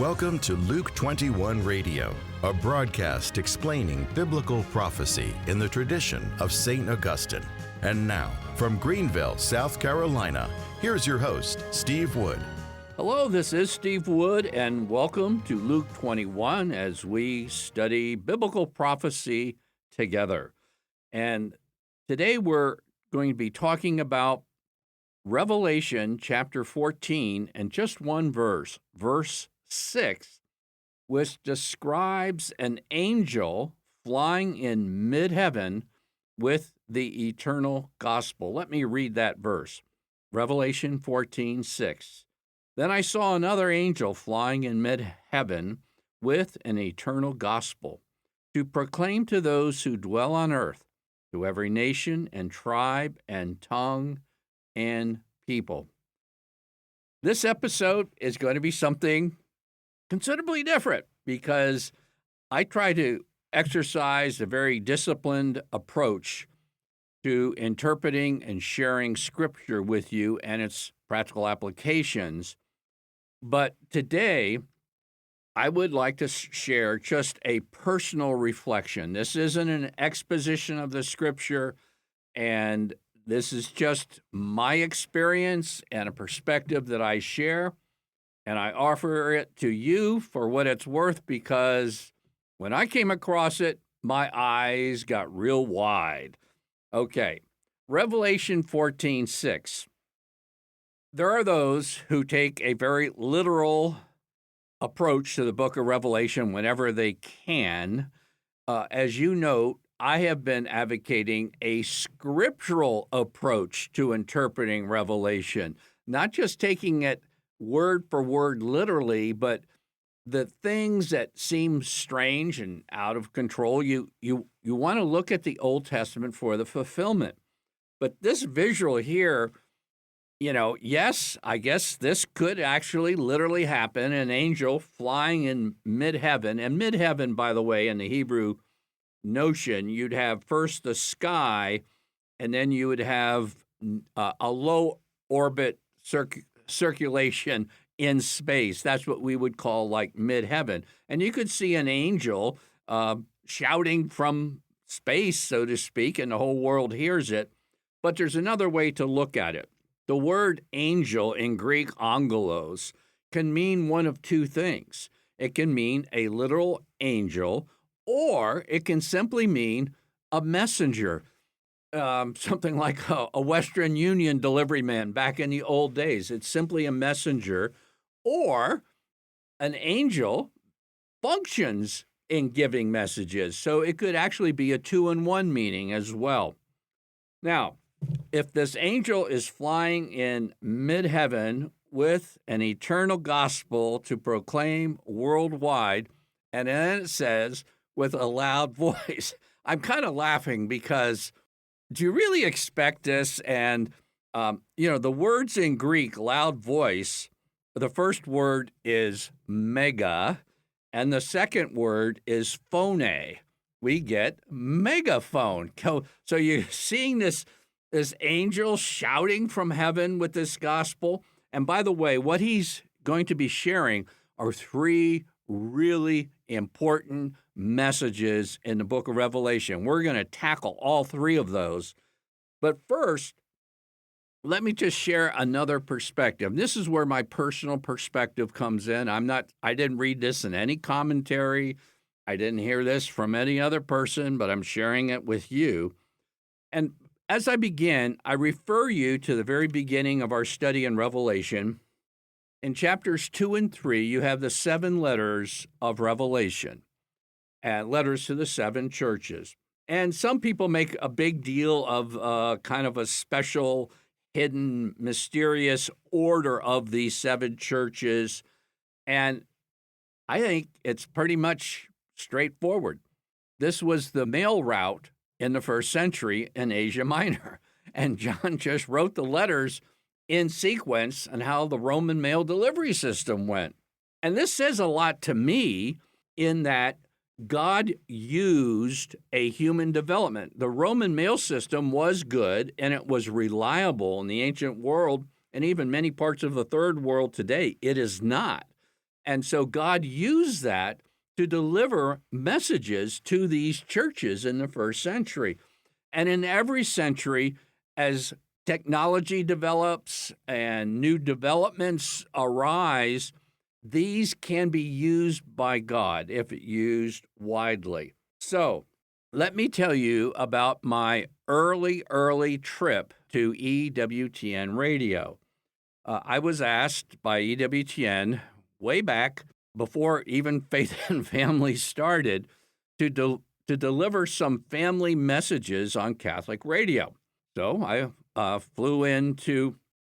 Welcome to Luke21 Radio, a broadcast explaining biblical prophecy in the tradition of St. Augustine. And now, from Greenville, South Carolina, here's your host, Steve Wood. Hello, this is Steve Wood, and welcome to Luke21 as we study biblical prophecy together. And today we're going to be talking about Revelation chapter 14 and just one verse, verse 6, which describes an angel flying in mid-heaven with the eternal gospel. Let me read that verse. Revelation 14:6. Then I saw another angel flying in mid-heaven with an eternal gospel, to proclaim to those who dwell on earth, to every nation and tribe and tongue and people. This episode is going to be something considerably different because I try to exercise a very disciplined approach to interpreting and sharing Scripture with you and its practical applications. But today, I would like to share just a personal reflection. This isn't an exposition of the Scripture, and this is just my experience and a perspective that I share, and I offer it to you for what it's worth because when I came across it, my eyes got real wide. Okay, Revelation 14:6. There are those who take a very literal approach to the book of Revelation whenever they can. As you note, I have been advocating a scriptural approach to interpreting Revelation, not just taking it word for word literally, but the things that seem strange and out of control, you want to look at the Old Testament for the fulfillment. But this visual here, yes, I guess this could actually literally happen, an angel flying in mid-heaven. And mid-heaven, by the way, in the Hebrew notion, you'd have first the sky, and then you would have a low orbit circulation in space. That's what we would call like mid-heaven. And you could see an angel shouting from space, so to speak, and the whole world hears it. But there's another way to look at it. The word angel in Greek, angelos, can mean one of two things. It can mean a literal angel, or it can simply mean a messenger, something like a Western Union delivery man back in the old days. It's simply a messenger, or an angel functions in giving messages. So it could actually be a two-in-one meaning as well. Now, if this angel is flying in mid-heaven with an eternal gospel to proclaim worldwide, and then it says, with a loud voice, I'm kind of laughing because do you really expect this? And, the words in Greek, loud voice, the first word is mega, and the second word is phone. We get megaphone. So you're seeing this angel shouting from heaven with this gospel. And by the way, what he's going to be sharing are three really important messages in the book of Revelation. We're going to tackle all three of those. But first, let me just share another perspective. This is where my personal perspective comes in. I didn't read this in any commentary. I didn't hear this from any other person, but I'm sharing it with you. And as I begin, I refer you to the very beginning of our study in Revelation. In chapters 2 and 3, you have the 7 letters of Revelation, and letters to the 7 churches. And some people make a big deal of kind of a special, hidden, mysterious order of these 7 churches. And I think it's pretty much straightforward. This was the mail route in the first century in Asia Minor. And John just wrote the letters in sequence and how the Roman mail delivery system went. And this says a lot to me in that God used a human development. The Roman mail system was good and it was reliable in the ancient world and even many parts of the third world today. It is not. And so God used that to deliver messages to these churches in the first century. And in every century, as technology develops and new developments arise, these can be used by God if used widely. So let me tell you about my early trip to EWTN radio. I was asked by EWTN way back before even Faith and Family started to deliver some family messages on Catholic radio. So I flew into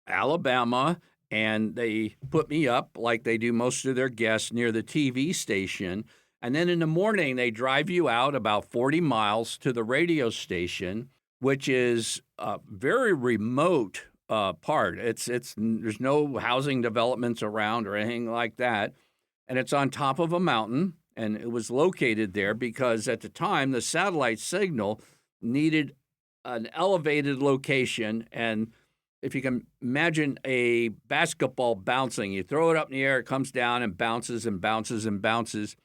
Alabama, and they put me up like they do most of their guests near the TV station. And then in the morning, they drive you out about 40 miles to the radio station, which is a very remote part. There's no housing developments around or anything like that. And it's on top of a mountain. And it was located there because at the time, the satellite signal needed an elevated location. And if you can imagine a basketball bouncing, you throw it up in the air, it comes down and bounces and bounces and bounces.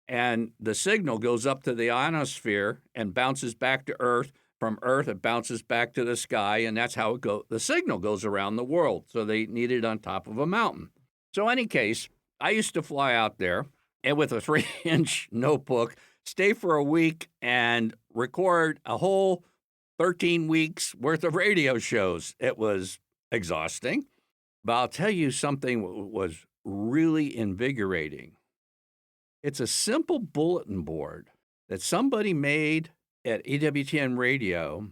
And the signal goes up to the ionosphere and bounces back to Earth. From Earth, it bounces back to the sky, and that's how the signal goes around the world. So they need it on top of a mountain. So in any case, I used to fly out there and with a 3-inch notebook, stay for a week and record a whole 13 weeks worth of radio shows. It was exhausting, but I'll tell you something was really invigorating. It's a simple bulletin board that somebody made at EWTN Radio,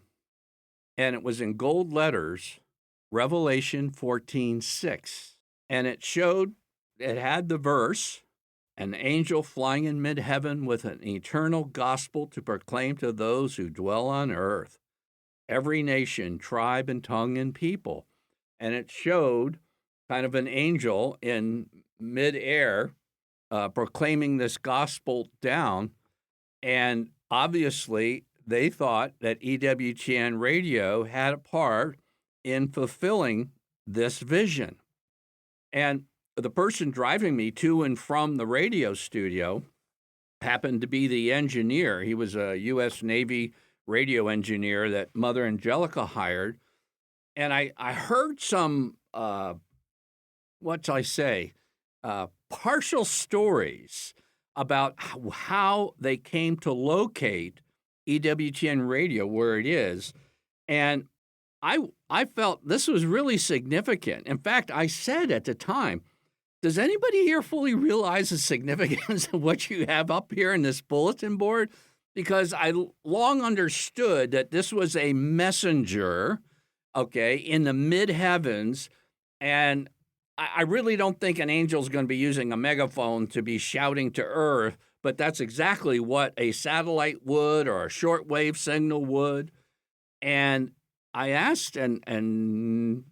and it was in gold letters, Revelation 14:6. And it had the verse, an angel flying in mid-heaven with an eternal gospel to proclaim to those who dwell on earth, every nation, tribe, and tongue and people. And it showed kind of an angel in midair proclaiming this gospel down. And obviously, they thought that EWTN radio had a part in fulfilling this vision. And the person driving me to and from the radio studio happened to be the engineer. He was a U.S. Navy radio engineer that Mother Angelica hired. And I heard some, partial stories about how they came to locate EWTN radio where it is. And I felt this was really significant. In fact, I said at the time, does anybody here fully realize the significance of what you have up here in this bulletin board? Because I long understood that this was a messenger, in the mid-heavens, and I really don't think an angel's going to be using a megaphone to be shouting to Earth, but that's exactly what a satellite would or a shortwave signal would. And I asked, we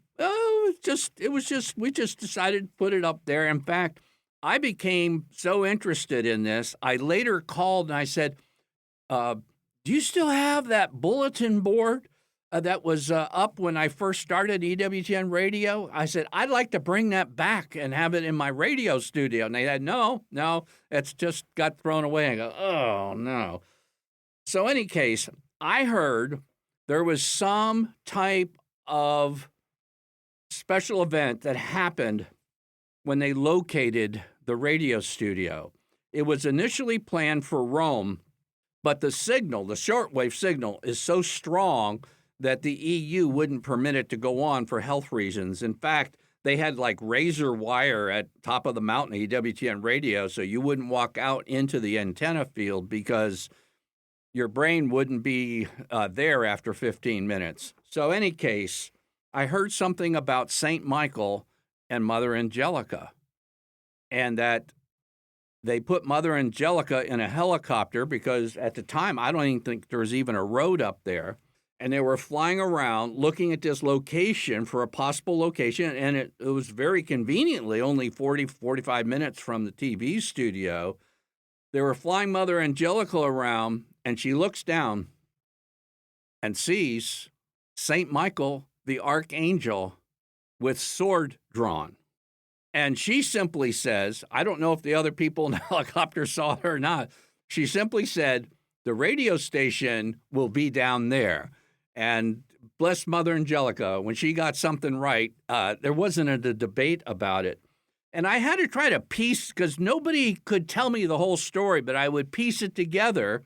just decided to put it up there. In fact, I became so interested in this, I later called and I said, do you still have that bulletin board that was up when I first started EWTN radio? I said, I'd like to bring that back and have it in my radio studio. And they said, no, it's just got thrown away. I go, oh, no. So in any case, I heard there was some type of special event that happened when they located the radio studio. It was initially planned for Rome, but the signal, the shortwave signal, is so strong that the EU wouldn't permit it to go on for health reasons. In fact, they had like razor wire at top of the mountain EWTN radio, so you wouldn't walk out into the antenna field because your brain wouldn't be there after 15 minutes. So any case, I heard something about St. Michael and Mother Angelica, and that they put Mother Angelica in a helicopter because at the time, I don't even think there was even a road up there. And they were flying around looking at this location for a possible location. And it was very conveniently only 45 minutes from the TV studio. They were flying Mother Angelica around, and she looks down and sees St. Michael the Archangel with sword drawn. And she simply says, I don't know if the other people in the helicopter saw her or not. She simply said, the radio station will be down there. And bless Mother Angelica, when she got something right, there wasn't a debate about it. And I had to try to piece, because nobody could tell me the whole story, but I would piece it together.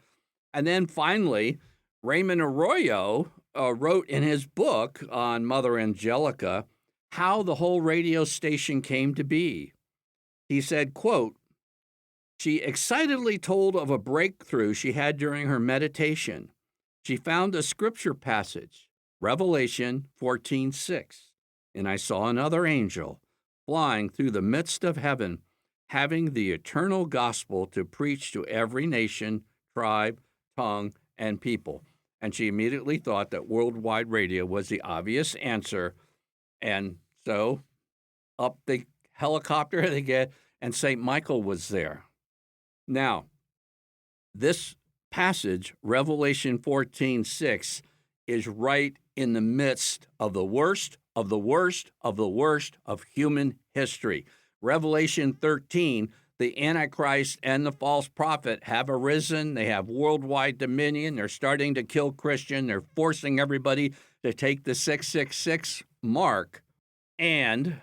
And then finally, Raymond Arroyo wrote in his book on Mother Angelica how the whole radio station came to be. He said, quote, she excitedly told of a breakthrough she had during her meditation. She found a scripture passage, Revelation 14:6, and I saw another angel flying through the midst of heaven, having the eternal gospel to preach to every nation, tribe, tongue, and people. And she immediately thought that worldwide radio was the obvious answer. And so up the helicopter they get, and St. Michael was there. Now, this passage, Revelation 14:6, is right in the midst of the worst of the worst of the worst of human history. Revelation 13, the Antichrist and the false prophet have arisen. They have worldwide dominion. They're starting to kill Christians. They're forcing everybody to take the 666 mark. And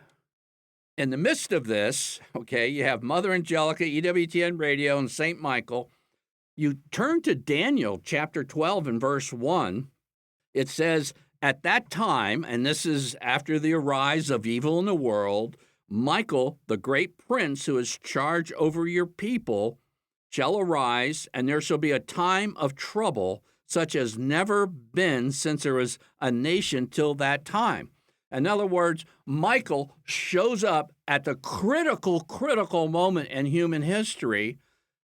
in the midst of this, okay, you have Mother Angelica, EWTN Radio, and St. Michael. You turn to Daniel chapter 12 and verse 1. It says, at that time, and this is after the arise of evil in the world, Michael, the great prince who is charged over your people, shall arise, and there shall be a time of trouble such as never been since there was a nation till that time. In other words, Michael shows up at the critical moment in human history.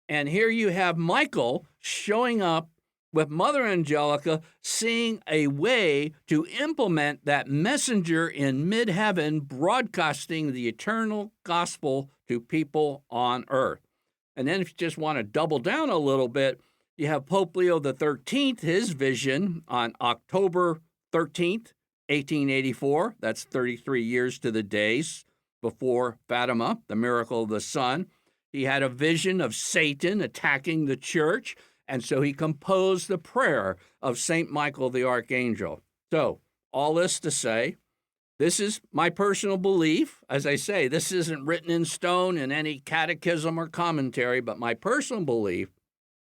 And here you have Michael showing up with Mother Angelica, seeing a way to implement that messenger in mid-heaven, broadcasting the eternal gospel to people on earth. And then if you just want to double down a little bit, you have Pope Leo XIII, his vision on October 13th, 1884. That's 33 years to the days before Fatima, the miracle of the sun. He had a vision of Satan attacking the church, and so he composed the prayer of St. Michael the Archangel. So, all this to say, this is my personal belief. As I say, this isn't written in stone in any catechism or commentary, but my personal belief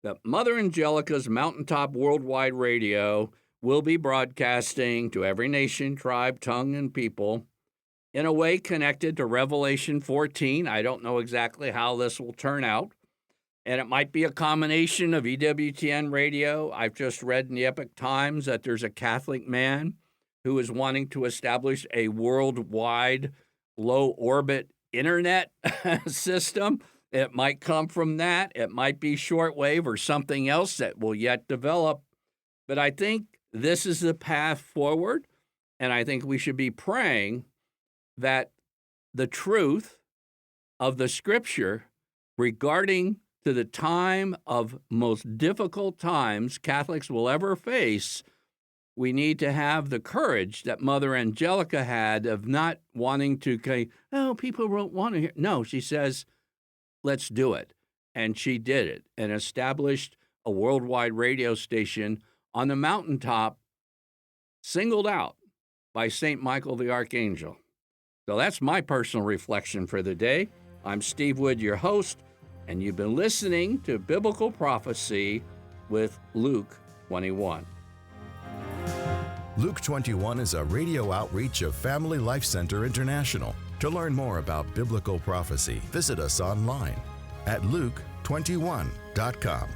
that Mother Angelica's Mountaintop Worldwide Radio will be broadcasting to every nation, tribe, tongue, and people in a way connected to Revelation 14. I don't know exactly how this will turn out. And it might be a combination of EWTN radio. I've just read in the Epoch Times that there's a Catholic man who is wanting to establish a worldwide low-orbit internet system. It might come from that. It might be shortwave or something else that will yet develop. But I think this is the path forward, and I think we should be praying that the truth of the Scripture regarding to the time of most difficult times Catholics will ever face, we need to have the courage that Mother Angelica had of not wanting to say, oh, people won't want to hear. No, she says, let's do it. And she did it and established a worldwide radio station on the mountaintop, singled out by St. Michael the Archangel. So that's my personal reflection for the day. I'm Steve Wood, your host, and you've been listening to Biblical Prophecy with Luke 21. Luke 21 is a radio outreach of Family Life Center International. To learn more about biblical prophecy, visit us online at Luke21.com.